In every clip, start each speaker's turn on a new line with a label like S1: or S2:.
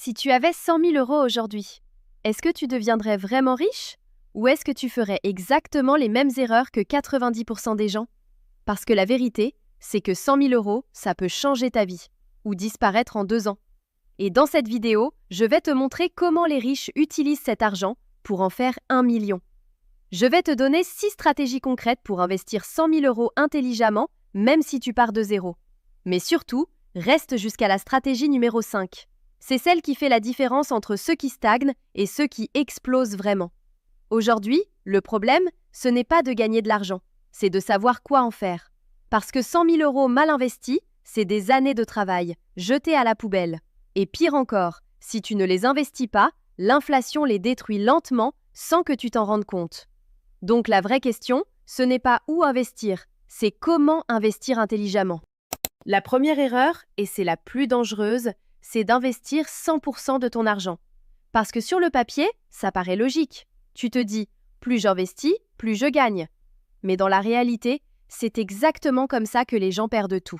S1: Si tu avais 100 000 € aujourd'hui, est-ce que tu deviendrais vraiment riche? Ou est-ce que tu ferais exactement les mêmes erreurs que 90% des gens? Parce que la vérité, c'est que 100 000 €, ça peut changer ta vie, ou disparaître en 2 ans. Et dans cette vidéo, je vais te montrer comment les riches utilisent cet argent pour en faire 1 million. Je vais te donner 6 stratégies concrètes pour investir 100 000 € intelligemment, même si tu pars de zéro. Mais surtout, reste jusqu'à la stratégie numéro 5. C'est celle qui fait la différence entre ceux qui stagnent et ceux qui explosent vraiment. Aujourd'hui, le problème, ce n'est pas de gagner de l'argent, c'est de savoir quoi en faire. Parce que 100 000 € mal investis, c'est des années de travail, jetées à la poubelle. Et pire encore, si tu ne les investis pas, l'inflation les détruit lentement sans que tu t'en rendes compte. Donc la vraie question, ce n'est pas où investir, c'est comment investir intelligemment. La première erreur, et c'est la plus dangereuse, c'est d'investir 100% de ton argent. Parce que sur le papier, ça paraît logique. Tu te dis, plus j'investis, plus je gagne. Mais dans la réalité, c'est exactement comme ça que les gens perdent tout.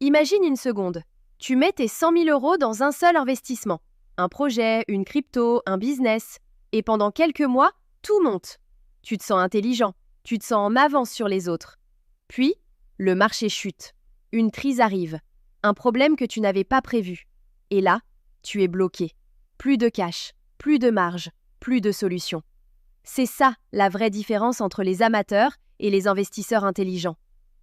S1: Imagine une seconde. Tu mets tes 100 000 € dans un seul investissement. Un projet, une crypto, un business. Et pendant quelques mois, tout monte. Tu te sens intelligent, tu te sens en avance sur les autres. Puis, le marché chute. Une crise arrive. Un problème que tu n'avais pas prévu. Et là, tu es bloqué. Plus de cash, plus de marge, plus de solution. C'est ça la vraie différence entre les amateurs et les investisseurs intelligents.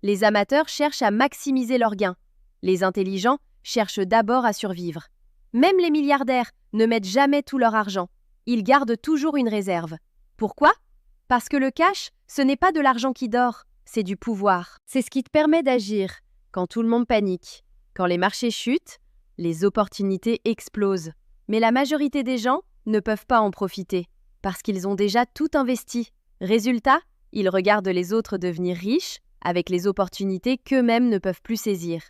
S1: Les amateurs cherchent à maximiser leurs gains. Les intelligents cherchent d'abord à survivre. Même les milliardaires ne mettent jamais tout leur argent. Ils gardent toujours une réserve. Pourquoi? Parce que le cash, ce n'est pas de l'argent qui dort, c'est du pouvoir. C'est ce qui te permet d'agir quand tout le monde panique. Quand les marchés chutent, les opportunités explosent. Mais la majorité des gens ne peuvent pas en profiter, parce qu'ils ont déjà tout investi. Résultat, ils regardent les autres devenir riches avec les opportunités qu'eux-mêmes ne peuvent plus saisir.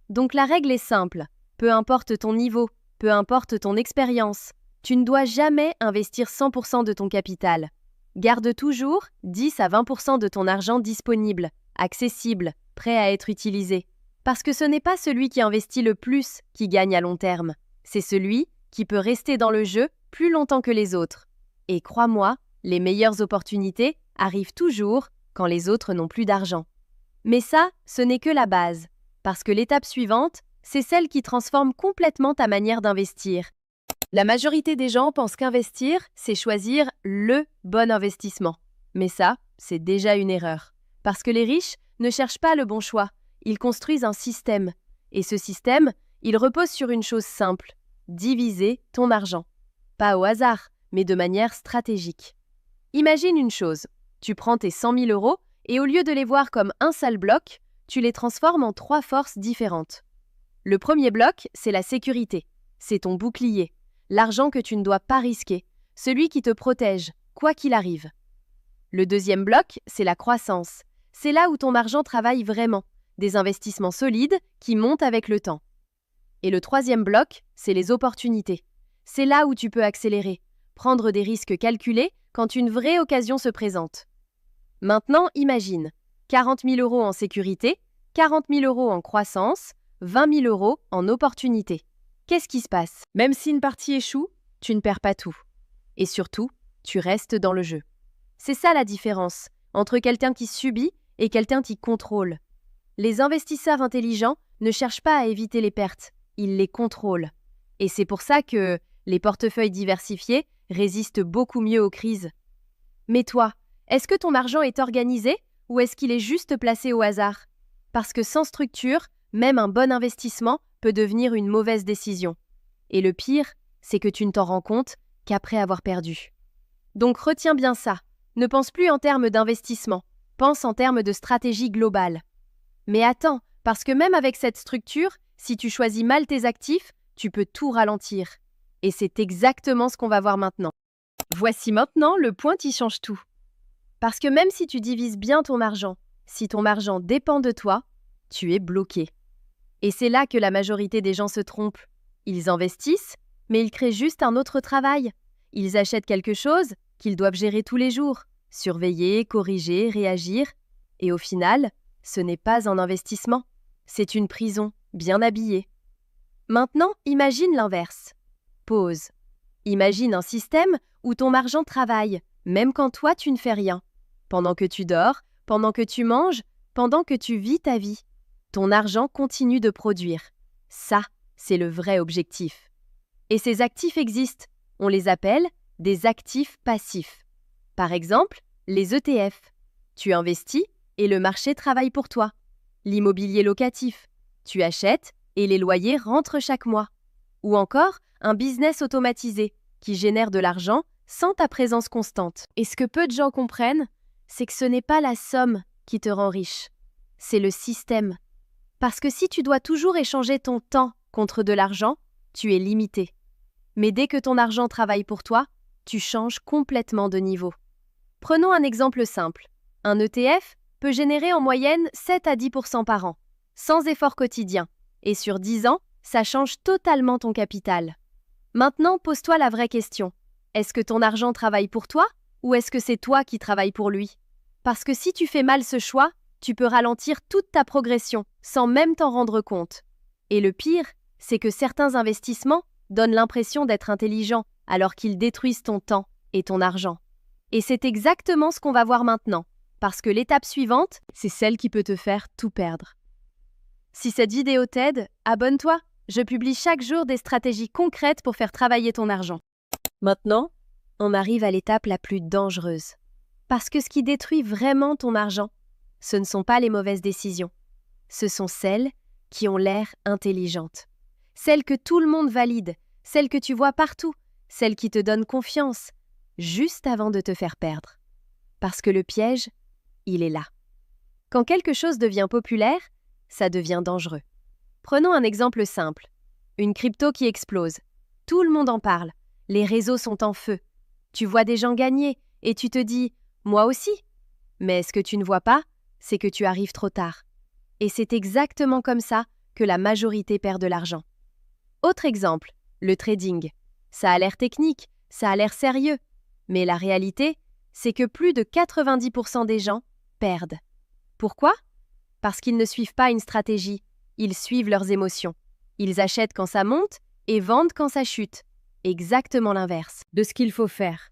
S1: Donc la règle est simple, peu importe ton niveau, peu importe ton expérience, tu ne dois jamais investir 100% de ton capital. Garde toujours 10 à 20% de ton argent disponible, accessible, prêt à être utilisé. Parce que ce n'est pas celui qui investit le plus qui gagne à long terme, c'est celui qui peut rester dans le jeu plus longtemps que les autres. Et crois-moi, les meilleures opportunités arrivent toujours quand les autres n'ont plus d'argent. Mais ça, ce n'est que la base, parce que l'étape suivante, c'est celle qui transforme complètement ta manière d'investir. La majorité des gens pensent qu'investir, c'est choisir le bon investissement. Mais ça, c'est déjà une erreur. Parce que les riches ne cherchent pas le bon choix, ils construisent un système. Et ce système, il repose sur une chose simple, diviser ton argent. Pas au hasard, mais de manière stratégique. Imagine une chose, tu prends tes 100 000 € et au lieu de les voir comme un seul bloc, tu les transformes en 3 forces différentes. Le premier bloc, c'est la sécurité. C'est ton bouclier, l'argent que tu ne dois pas risquer, celui qui te protège, quoi qu'il arrive. Le deuxième bloc, c'est la croissance. C'est là où ton argent travaille vraiment, des investissements solides qui montent avec le temps. Et le troisième bloc, c'est les opportunités. C'est là où tu peux accélérer, prendre des risques calculés quand une vraie occasion se présente. Maintenant, imagine, 40 000 € en sécurité, 40 000 € en croissance, 20 000 € en opportunité. Qu'est-ce qui se passe? Même si une partie échoue, tu ne perds pas tout. Et surtout, tu restes dans le jeu. C'est ça la différence entre quelqu'un qui subit et quelqu'un qui contrôle. Les investisseurs intelligents ne cherchent pas à éviter les pertes, ils les contrôlent. Et c'est pour ça que les portefeuilles diversifiés résistent beaucoup mieux aux crises. Mais toi, est-ce que ton argent est organisé ou est-ce qu'il est juste placé au hasard? Parce que sans structure, même un bon investissement peut devenir une mauvaise décision. Et le pire, c'est que tu ne t'en rends compte qu'après avoir perdu. Donc retiens bien ça, ne pense plus en termes d'investissement, pense en termes de stratégie globale. Mais attends, parce que même avec cette structure, si tu choisis mal tes actifs, tu peux tout ralentir. Et c'est exactement ce qu'on va voir maintenant. Voici maintenant le point qui change tout. Parce que même si tu divises bien ton argent, si ton argent dépend de toi, tu es bloqué. Et c'est là que la majorité des gens se trompent. Ils investissent, mais ils créent juste un autre travail. Ils achètent quelque chose qu'ils doivent gérer tous les jours, surveiller, corriger, réagir. Et au final, ce n'est pas un investissement, c'est une prison, bien habillée. Maintenant, imagine l'inverse. pause. Imagine un système où ton argent travaille, même quand toi tu ne fais rien. Pendant que tu dors, pendant que tu manges, pendant que tu vis ta vie. Ton argent continue de produire. Ça, c'est le vrai objectif. Et ces actifs existent. On les appelle des actifs passifs. Par exemple, les ETF. Tu investis et le marché travaille pour toi. L'immobilier locatif. Tu achètes et les loyers rentrent chaque mois. Ou encore, un business automatisé qui génère de l'argent sans ta présence constante. Et ce que peu de gens comprennent, c'est que ce n'est pas la somme qui te rend riche, c'est le système. Parce que si tu dois toujours échanger ton temps contre de l'argent, tu es limité. Mais dès que ton argent travaille pour toi, tu changes complètement de niveau. Prenons un exemple simple. Un ETF peut générer en moyenne 7 à 10% par an, sans effort quotidien. Et sur 10 ans, ça change totalement ton capital. Maintenant, pose-toi la vraie question. Est-ce que ton argent travaille pour toi ou est-ce que c'est toi qui travailles pour lui? Parce que si tu fais mal ce choix, tu peux ralentir toute ta progression sans même t'en rendre compte. Et le pire, c'est que certains investissements donnent l'impression d'être intelligents alors qu'ils détruisent ton temps et ton argent. Et c'est exactement ce qu'on va voir maintenant, parce que l'étape suivante, c'est celle qui peut te faire tout perdre. Si cette vidéo t'aide, abonne-toi. Je publie chaque jour des stratégies concrètes pour faire travailler ton argent. Maintenant, on arrive à l'étape la plus dangereuse. Parce que ce qui détruit vraiment ton argent, ce ne sont pas les mauvaises décisions. Ce sont celles qui ont l'air intelligentes. Celles que tout le monde valide, celles que tu vois partout, celles qui te donnent confiance, juste avant de te faire perdre. Parce que le piège, il est là. Quand quelque chose devient populaire, ça devient dangereux. Prenons un exemple simple. Une crypto qui explose. Tout le monde en parle. Les réseaux sont en feu. Tu vois des gens gagner et tu te dis « moi aussi ». Mais ce que tu ne vois pas, c'est que tu arrives trop tard. Et c'est exactement comme ça que la majorité perd de l'argent. Autre exemple, le trading. Ça a l'air technique, ça a l'air sérieux. Mais la réalité, c'est que plus de 90% des gens perdent. Pourquoi? Parce qu'ils ne suivent pas une stratégie. Ils suivent leurs émotions. Ils achètent quand ça monte et vendent quand ça chute. Exactement l'inverse de ce qu'il faut faire.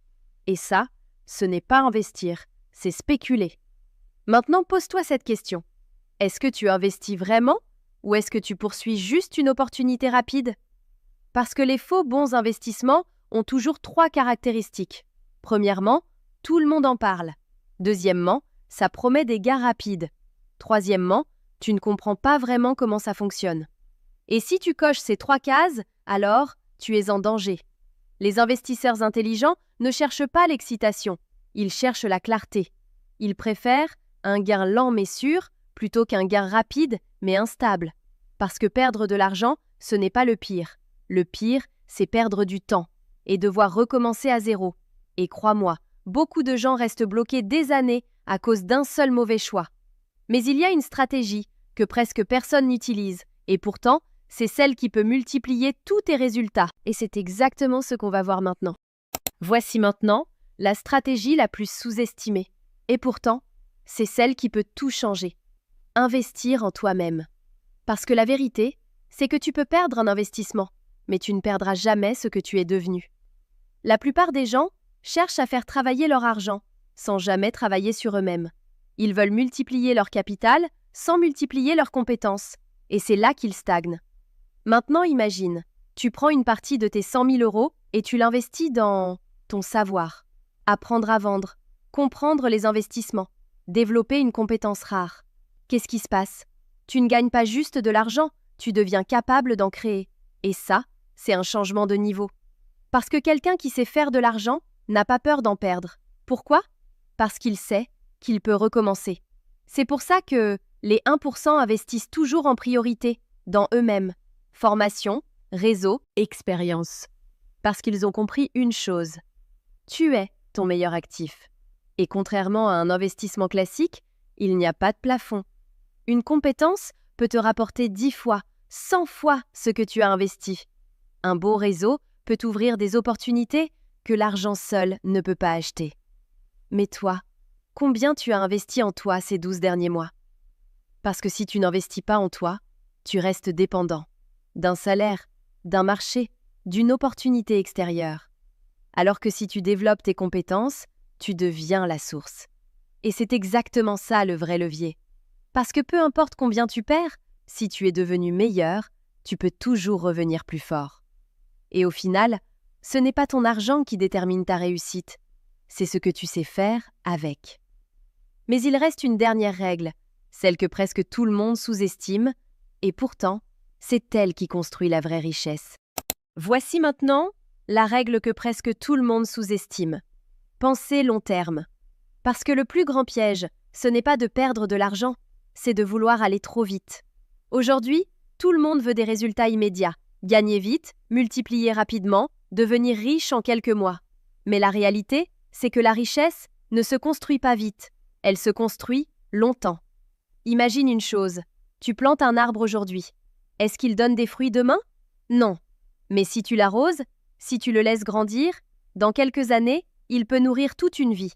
S1: Et ça, ce n'est pas investir, c'est spéculer. Maintenant, pose-toi cette question. Est-ce que tu investis vraiment ou est-ce que tu poursuis juste une opportunité rapide? Parce que les faux bons investissements ont toujours 3 caractéristiques. Premièrement, tout le monde en parle. Deuxièmement, ça promet des gains rapides. Troisièmement, tu ne comprends pas vraiment comment ça fonctionne. Et si tu coches ces 3 cases, alors tu es en danger. Les investisseurs intelligents ne cherchent pas l'excitation, ils cherchent la clarté. Ils préfèrent un gain lent mais sûr plutôt qu'un gain rapide mais instable. Parce que perdre de l'argent, ce n'est pas le pire. Le pire, c'est perdre du temps et devoir recommencer à zéro. Et crois-moi, beaucoup de gens restent bloqués des années à cause d'un seul mauvais choix. Mais il y a une stratégie que presque personne n'utilise, et pourtant, c'est celle qui peut multiplier tous tes résultats. Et c'est exactement ce qu'on va voir maintenant. Voici maintenant la stratégie la plus sous-estimée. Et pourtant, c'est celle qui peut tout changer. Investir en toi-même. Parce que la vérité, c'est que tu peux perdre un investissement, mais tu ne perdras jamais ce que tu es devenu. La plupart des gens cherchent à faire travailler leur argent, sans jamais travailler sur eux-mêmes. Ils veulent multiplier leur capital sans multiplier leurs compétences. Et c'est là qu'ils stagnent. Maintenant, imagine, tu prends une partie de tes 100 000 € et tu l'investis dans ton savoir. Apprendre à vendre, comprendre les investissements, développer une compétence rare. Qu'est-ce qui se passe? Tu ne gagnes pas juste de l'argent, tu deviens capable d'en créer. Et ça, c'est un changement de niveau. Parce que quelqu'un qui sait faire de l'argent n'a pas peur d'en perdre. Pourquoi? Parce qu'il sait qu'il peut recommencer. C'est pour ça que les 1% investissent toujours en priorité dans eux-mêmes. Formation, réseau, expérience. Parce qu'ils ont compris une chose. Tu es ton meilleur actif. Et contrairement à un investissement classique, il n'y a pas de plafond. Une compétence peut te rapporter 10 fois, 100 fois ce que tu as investi. Un beau réseau peut t'ouvrir des opportunités que l'argent seul ne peut pas acheter. Mais toi, combien tu as investi en toi ces 12 derniers mois? Parce que si tu n'investis pas en toi, tu restes dépendant d'un salaire, d'un marché d'une opportunité extérieure. Alors que si tu développes tes compétences, tu deviens la source. Et c'est exactement ça le vrai levier. Parce que peu importe combien tu perds, si tu es devenu meilleur, tu peux toujours revenir plus fort. Et au final, ce n'est pas ton argent qui détermine ta réussite, c'est ce que tu sais faire avec. Mais il reste une dernière règle, celle que presque tout le monde sous-estime, et pourtant, c'est elle qui construit la vraie richesse. Voici maintenant la règle que presque tout le monde sous-estime. Pensez long terme. Parce que le plus grand piège, ce n'est pas de perdre de l'argent, c'est de vouloir aller trop vite. Aujourd'hui, tout le monde veut des résultats immédiats, gagner vite, multiplier rapidement, devenir riche en quelques mois. Mais la réalité, c'est que la richesse ne se construit pas vite, elle se construit longtemps. Imagine une chose, tu plantes un arbre aujourd'hui. Est-ce qu'il donne des fruits demain? Non. Mais si tu l'arroses, si tu le laisses grandir, dans quelques années, il peut nourrir toute une vie.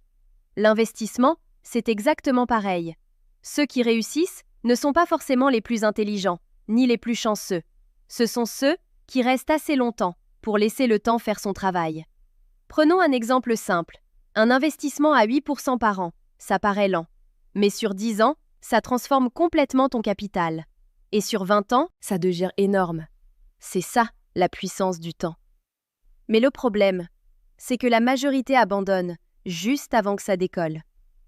S1: L'investissement, c'est exactement pareil. Ceux qui réussissent ne sont pas forcément les plus intelligents, ni les plus chanceux. Ce sont ceux qui restent assez longtemps pour laisser le temps faire son travail. Prenons un exemple simple. Un investissement à 8% par an, ça paraît lent. Mais sur 10 ans, ça transforme complètement ton capital. Et sur 20 ans, ça devient énorme. C'est ça, la puissance du temps. Mais le problème, c'est que la majorité abandonne juste avant que ça décolle.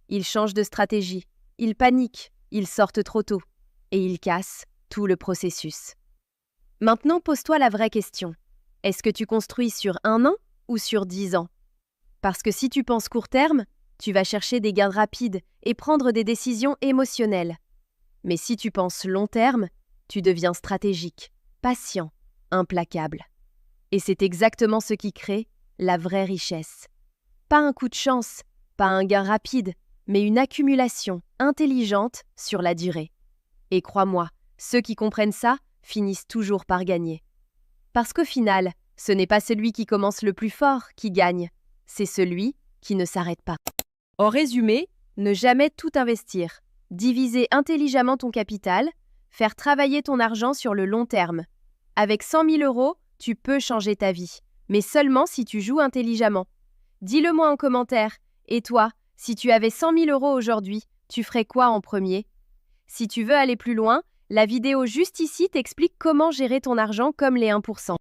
S1: Ils changent de stratégie, ils paniquent, ils sortent trop tôt et ils cassent tout le processus. Maintenant, pose-toi la vraie question. Est-ce que tu construis sur 1 an ou sur 10 ans? Parce que si tu penses court terme, tu vas chercher des gains rapides et prendre des décisions émotionnelles. Mais si tu penses long terme, tu deviens stratégique, patient, implacable. Et c'est exactement ce qui crée la vraie richesse. Pas un coup de chance, pas un gain rapide, mais une accumulation intelligente sur la durée. Et crois-moi, ceux qui comprennent ça finissent toujours par gagner. Parce qu'au final, ce n'est pas celui qui commence le plus fort qui gagne, c'est celui qui ne s'arrête pas. En résumé, ne jamais tout investir, diviser intelligemment ton capital, faire travailler ton argent sur le long terme. Avec 100 000 €, tu peux changer ta vie, mais seulement si tu joues intelligemment. Dis-le-moi en commentaire. Et toi, si tu avais 100 000 € aujourd'hui, tu ferais quoi en premier? Si tu veux aller plus loin, la vidéo juste ici t'explique comment gérer ton argent comme les 1%.